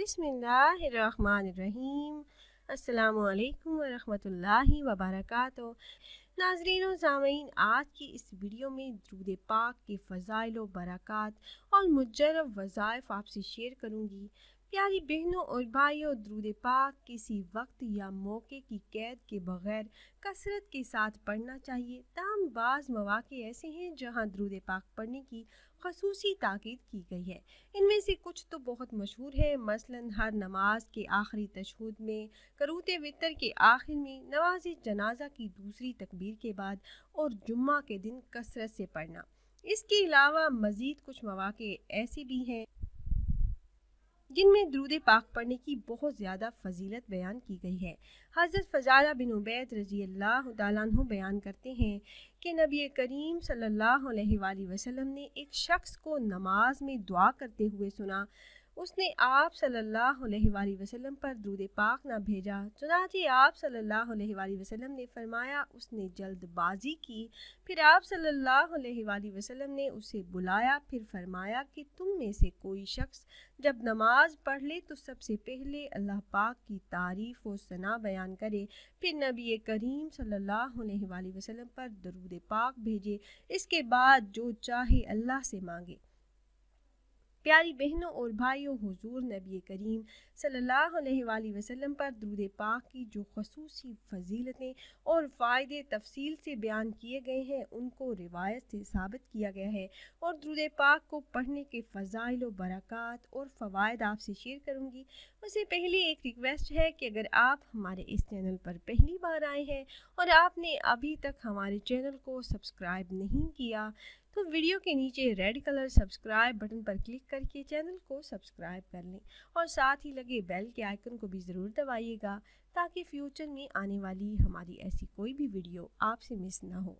بسم اللہ الرحمن الرحیم۔ السلام علیکم ورحمۃ اللہ وبرکاتہ۔ ناظرین و سامعین، آج کی اس ویڈیو میں درود پاک کے فضائل و برکات اور مجرب وظائف آپ سے شیئر کروں گی۔ پیاری بہنوں اور بھائیوں، درود پاک کسی وقت یا موقع کی قید کے بغیر کثرت کے ساتھ پڑھنا چاہیے، تاہم بعض مواقع ایسے ہیں جہاں درود پاک پڑھنے کی خصوصی تاکید کی گئی ہے۔ ان میں سے کچھ تو بہت مشہور ہیں، مثلاً ہر نماز کے آخری تشہد میں، قنوت وتر کے آخر میں، نماز جنازہ کی دوسری تکبیر کے بعد اور جمعہ کے دن کثرت سے پڑھنا۔ اس کے علاوہ مزید کچھ مواقع ایسے بھی ہیں جن میں درود پاک پڑھنے کی بہت زیادہ فضیلت بیان کی گئی ہے۔ حضرت فضالہ بن عبید رضی اللہ تعالیٰ عنہ بیان کرتے ہیں کہ نبی کریم صلی اللہ علیہ وآلہ وسلم نے ایک شخص کو نماز میں دعا کرتے ہوئے سنا۔ اس نے آپ صلی اللہ علیہ وآلہ وسلم پر درود پاک نہ بھیجا، چنانچہ آپ صلی اللہ علیہ وآلہ وسلم نے فرمایا اس نے جلد بازی کی۔ پھر آپ صلی اللہ علیہ وآلہ وسلم نے اسے بلایا، پھر فرمایا کہ تم میں سے کوئی شخص جب نماز پڑھ لے تو سب سے پہلے اللہ پاک کی تعریف و ثنا بیان کرے، پھر نبی کریم صلی اللہ علیہ وآلہ وسلم پر درود پاک بھیجے، اس کے بعد جو چاہے اللہ سے مانگے۔ پیاری بہنوں اور بھائیوں، حضور نبی کریم صلی اللہ علیہ وآلہ وسلم پر درود پاک کی جو خصوصی فضیلتیں اور فائدے تفصیل سے بیان کیے گئے ہیں، ان کو روایت سے ثابت کیا گیا ہے، اور درود پاک کو پڑھنے کے فضائل و برکات اور فوائد آپ سے شیئر کروں گی۔ اس سے پہلے ایک ریکویسٹ ہے کہ اگر آپ ہمارے اس چینل پر پہلی بار آئے ہیں اور آپ نے ابھی تک ہمارے چینل کو سبسکرائب نہیں کیا تو ویڈیو کے نیچے ریڈ کلر سبسکرائب بٹن پر کلک کر کے چینل کو سبسکرائب کر لیں، اور ساتھ ہی لگے بیل کے آئیکن کو بھی ضرور دبائیے گا تاکہ فیوچر میں آنے والی ہماری ایسی کوئی بھی ویڈیو آپ سے مس نہ ہو۔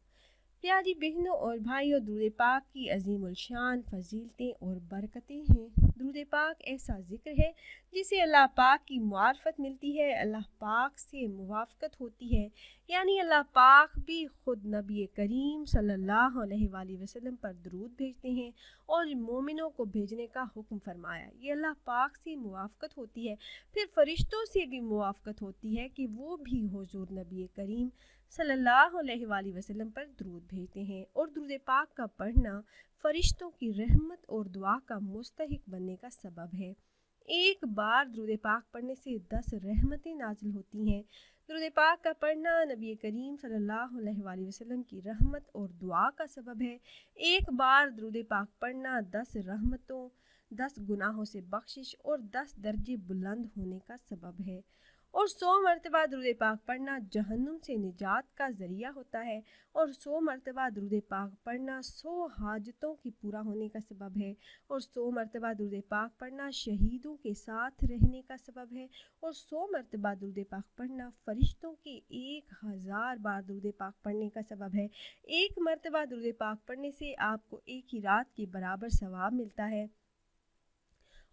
پیاری بہنوں اور بھائیوں، درود پاک کی عظیم الشان فضیلتیں اور برکتیں ہیں۔ درود پاک ایسا ذکر ہے جسے اللہ پاک کی معرفت ملتی ہے، اللہ پاک سے موافقت ہوتی ہے، یعنی اللہ پاک بھی خود نبی کریم صلی اللہ علیہ وآلہ وسلم پر درود بھیجتے ہیں اور مومنوں کو بھیجنے کا حکم فرمایا۔ یہ اللہ پاک سے موافقت ہوتی ہے، پھر فرشتوں سے بھی موافقت ہوتی ہے کہ وہ بھی حضور نبی کریم صلی اللہ علیہ وآلہ وسلم پر درود بھیجتے ہیں، اور درود پاک کا پڑھنا فرشتوں کی رحمت اور دعا کا مستحق بننے کا سبب ہے۔ ایک بار درود پاک پڑھنے سے 10 رحمتیں نازل ہوتی ہیں۔ درود پاک کا پڑھنا نبی کریم صلی اللہ علیہ وآلہ وسلم کی رحمت اور دعا کا سبب ہے۔ ایک بار درود پاک پڑھنا 10 رحمتوں، 10 گناہوں سے بخشش اور 10 درجے بلند ہونے کا سبب ہے، اور 100 مرتبہ درود پاک پڑھنا جہنم سے نجات کا ذریعہ ہوتا ہے، اور 100 مرتبہ درود پاک پڑھنا 100 حاجتوں کی پورا ہونے کا سبب ہے، اور 100 مرتبہ درود پاک پڑھنا شہیدوں کے ساتھ رہنے کا سبب ہے، اور 100 مرتبہ درود پاک پڑھنا فرشتوں کے 1000 بار درود پاک پڑھنے کا سبب ہے۔ ایک مرتبہ درود پاک پڑھنے سے آپ کو ایک ہی رات کے برابر ثواب ملتا ہے،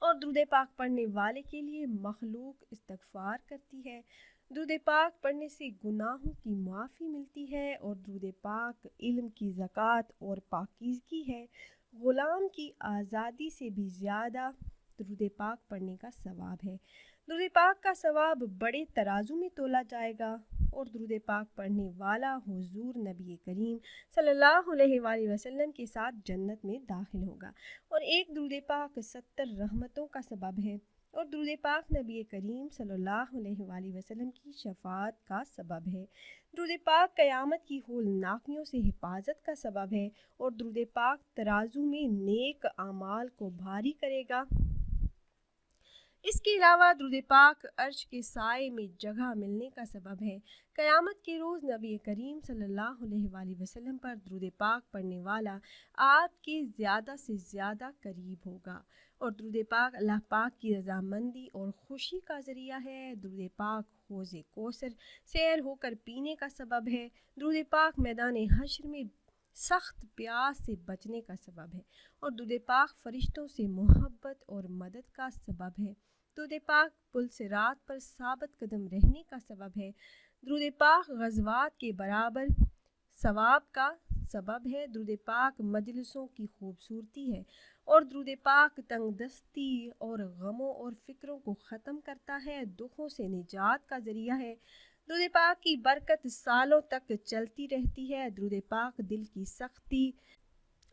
اور درود پاک پڑھنے والے کے لیے مخلوق استغفار کرتی ہے۔ درود پاک پڑھنے سے گناہوں کی معافی ملتی ہے، اور درود پاک علم کی زکوٰۃ اور پاکیزگی ہے۔ غلام کی آزادی سے بھی زیادہ درود پاک پڑھنے کا ثواب ہے۔ درود پاک کا ثواب بڑے ترازو میں تولا جائے گا، اور درود پاک پڑھنے والا حضور نبی کریم صلی اللہ علیہ وآلہ وسلم کے ساتھ جنت میں داخل ہوگا، اور ایک درود پاک 70 رحمتوں کا سبب ہے، اور درود پاک نبی کریم صلی اللہ علیہ وآلہ وسلم کی شفاعت کا سبب ہے۔ درود پاک قیامت کی ہولناکیوں سے حفاظت کا سبب ہے، اور درود پاک ترازو میں نیک اعمال کو بھاری کرے گا۔ اس کے علاوہ درود پاک عرش کے سائے میں جگہ ملنے کا سبب ہے۔ قیامت کے روز نبی کریم صلی اللہ علیہ وآلہ وسلم پر درود پاک پڑھنے والا آپ کے زیادہ سے زیادہ قریب ہوگا، اور درود پاک اللہ پاک کی رضامندی اور خوشی کا ذریعہ ہے۔ درود پاک حوض کوثر سیر ہو کر پینے کا سبب ہے۔ درود پاک میدان حشر میں سخت پیاس سے بچنے کا سبب ہے، اور درود پاک فرشتوں سے محبت اور مدد کا سبب ہے۔ درود پاک پل صراط پر ثابت قدم رہنے کا سبب ہے۔ درود پاک غزوات کے برابر ثواب کا سبب ہے، درود پاک مجلسوں کی خوبصورتی ہے، اور درود پاک تنگ دستی اور غموں اور فکروں کو ختم کرتا ہے، دکھوں سے نجات کا ذریعہ ہے۔ درود پاک کی برکت سالوں تک چلتی رہتی ہے۔ درود پاک دل کی سختی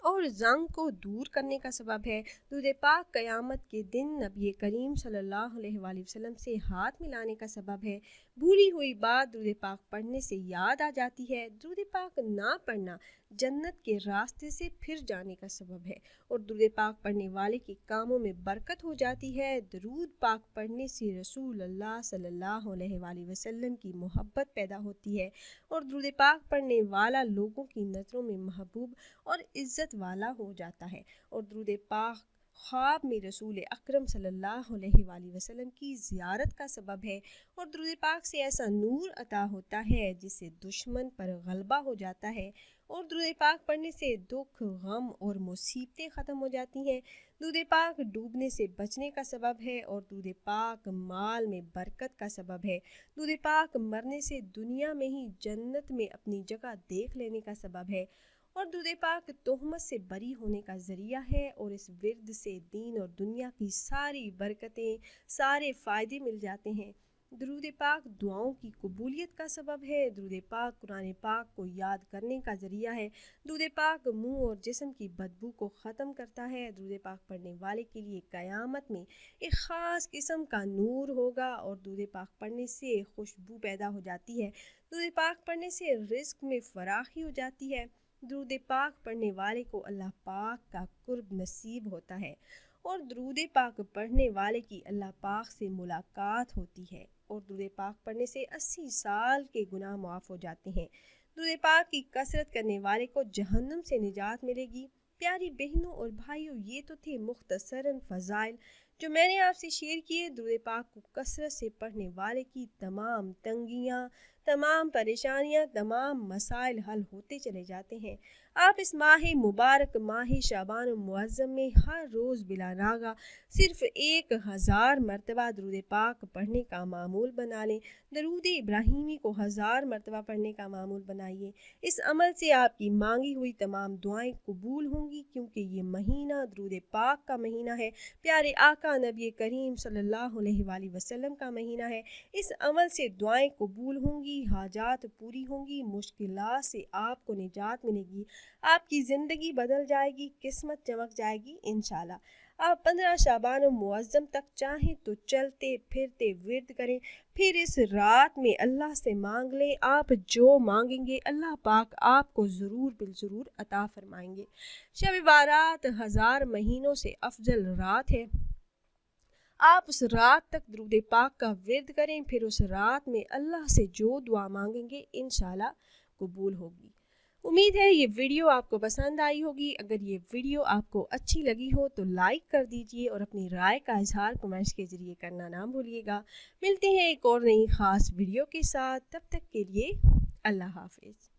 اور زنگ کو دور کرنے کا سبب ہے۔ درود پاک قیامت کے دن نبی کریم صلی اللہ علیہ وآلہ وسلم سے ہاتھ ملانے کا سبب ہے۔ بھولی ہوئی بات درود پاک پڑھنے سے یاد آ جاتی ہے۔ درود پاک نہ پڑھنا جنت کے راستے سے پھر جانے کا سبب ہے، اور درود پاک پڑھنے والے کے کاموں میں برکت ہو جاتی ہے۔ درود پاک پڑھنے سے رسول اللہ صلی اللہ علیہ وآلہ وسلم کی محبت پیدا ہوتی ہے، اور درود پاک پڑھنے والا لوگوں کی نظروں میں محبوب اور عزت والا ہو جاتا ہے، اور درود پاک خواب میں رسول اکرم صلی اللہ علیہ وآلہ وسلم کی زیارت کا سبب ہے، اور درود پاک سے ایسا نور عطا ہوتا ہے جس سے دشمن پر غلبہ ہو جاتا ہے، اور درود پاک پڑھنے سے دکھ، غم اور مصیبتیں ختم ہو جاتی ہیں۔ درود پاک ڈوبنے سے بچنے کا سبب ہے، اور درود پاک مال میں برکت کا سبب ہے۔ درود پاک مرنے سے دنیا میں ہی جنت میں اپنی جگہ دیکھ لینے کا سبب ہے، اور درود پاک تہمت سے بری ہونے کا ذریعہ ہے، اور اس ورد سے دین اور دنیا کی ساری برکتیں، سارے فائدے مل جاتے ہیں۔ درود پاک دعاؤں کی قبولیت کا سبب ہے۔ درود پاک قرآن پاک کو یاد کرنے کا ذریعہ ہے۔ درود پاک منہ اور جسم کی بدبو کو ختم کرتا ہے۔ درود پاک پڑھنے والے کے لیے قیامت میں ایک خاص قسم کا نور ہوگا، اور درود پاک پڑھنے سے خوشبو پیدا ہو جاتی ہے۔ درود پاک پڑھنے سے رزق میں فراخی ہو جاتی ہے۔ درود پاک پڑھنے والے کو اللہ پاک کا قرب نصیب ہوتا ہے، اور درود پاک پڑھنے والے کی اللہ پاک سے ملاقات ہوتی ہے، اور درود پاک پڑھنے سے 80 سال کے گناہ معاف ہو جاتے ہیں۔ درود پاک کی کثرت کرنے والے کو جہنم سے نجات ملے گی۔ پیاری بہنوں اور بھائیوں، یہ تو تھے مختصراً فضائل جو میں نے آپ سے شیئر کیے۔ درود پاک کو کثرت سے پڑھنے والے کی تمام تنگیاں، تمام پریشانیاں، تمام مسائل حل ہوتے چلے جاتے ہیں۔ آپ اس ماہ مبارک ماہ شعبان المعظم میں ہر روز بلا ناغہ صرف 1000 مرتبہ درود پاک پڑھنے کا معمول بنا لیں۔ درود ابراہیمی کو 1000 مرتبہ پڑھنے کا معمول بنائیے۔ اس عمل سے آپ کی مانگی ہوئی تمام دعائیں قبول ہوں گی، کیونکہ یہ مہینہ درود پاک کا مہینہ ہے، پیارے آقا نبی کریم صلی اللہ علیہ وآلہ وسلم کا مہینہ ہے۔ اس عمل سے دعائیں قبول ہوں گی، حاجات پوری ہوں گی، مشکلات سے آپ کو نجات ملے گی، آپ کی زندگی بدل جائے گی، قسمت چمک جائے گی انشاءاللہ۔ آپ 15 شعبان المعظم تک چاہیں تو چلتے پھرتے ورد کریں، پھر اس رات میں اللہ سے مانگ لیں۔ آپ جو مانگیں گے اللہ پاک آپ کو ضرور بالضرور عطا فرمائیں گے۔ شب بارات 1000 مہینوں سے افضل رات ہے۔ آپ اس رات تک درود پاک کا ورد کریں، پھر اس رات میں اللہ سے جو دعا مانگیں گے انشاءاللہ قبول ہوگی۔ امید ہے یہ ویڈیو آپ کو پسند آئی ہوگی۔ اگر یہ ویڈیو آپ کو اچھی لگی ہو تو لائک کر دیجئے، اور اپنی رائے کا اظہار کمنٹس کے ذریعے کرنا نہ بھولیے گا۔ ملتے ہیں ایک اور نئی خاص ویڈیو کے ساتھ، تب تک کے لیے اللہ حافظ۔